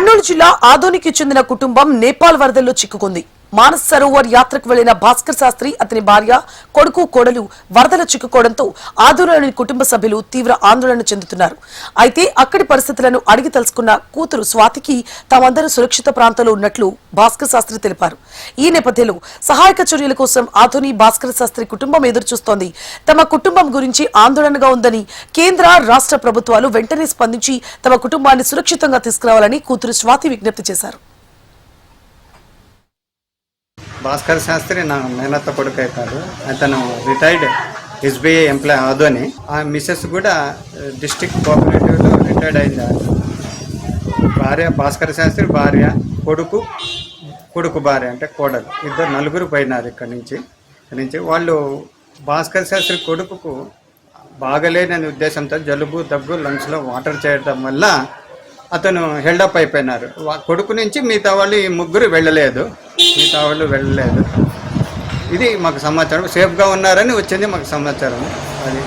కర్నూలు జిల్లా ఆదోనికి చెందిన కుటుంబం నేపాల్ వరదల్లో చిక్కుకుంది. మానస్ సరోవర్ యాత్రకు వెళ్లిన భాస్కర్ శాస్త్రి, అతని భార్య, కొడుకు, కోడలు వరదల చిక్కుకోవడంతో ఆదోలోని కుటుంబ సభ్యులు తీవ్ర ఆందోళన చెందుతున్నారు. అయితే అక్కడి పరిస్థితులను అడిగి తెలుసుకున్న కూతురు స్వాతికి తామందరూ సురక్షిత ప్రాంతంలో ఉన్నట్లు భాస్కర్ శాస్త్రి తెలిపారు. ఈ నేపథ్యంలో సహాయక చర్యల కోసం ఆదోని భాస్కర్ శాస్త్రి కుటుంబం ఎదురుచూస్తోంది. తమ కుటుంబం గురించి ఆందోళనగా ఉందని, కేంద్ర, రాష్ట్ర ప్రభుత్వాలు వెంటనే స్పందించి తమ కుటుంబాన్ని సురక్షితంగా తీసుకురావాలని కూతురు స్వాతి విజ్ఞప్తి చేశారు. భాస్కర్ శాస్త్రి నా మేనత్త కొడుకు కాదు. అతను రిటైర్డ్ ఎస్బీఐ ఎంప్లాయ్ ఆదోని. ఆ మిస్సెస్ కూడా డిస్ట్రిక్ట్ కోఆపరేటివ్లో రిటైర్డ్ అయింది. భార్య భాస్కర్ శాస్త్రి, భార్య, కొడుకు భార్య అంటే కోడలు, ఇద్దరు నలుగురు పోయినారు ఇక్కడి నుంచి. వాళ్ళు భాస్కర్ శాస్త్రి కొడుకుకు బాగలేని ఉద్దేశంతో జలుబు, దగ్గు, లంగ్స్లో వాటర్ చేయడం వల్ల అతను హెల్డప్ అయిపోయినారు. కొడుకు నుంచి మిగతా వాళ్ళు ఈ ముగ్గురు వెళ్ళలేదు. ఇది మాకు సమాచారం. సేఫ్గా ఉన్నారని వచ్చింది మాకు సమాచారం. అది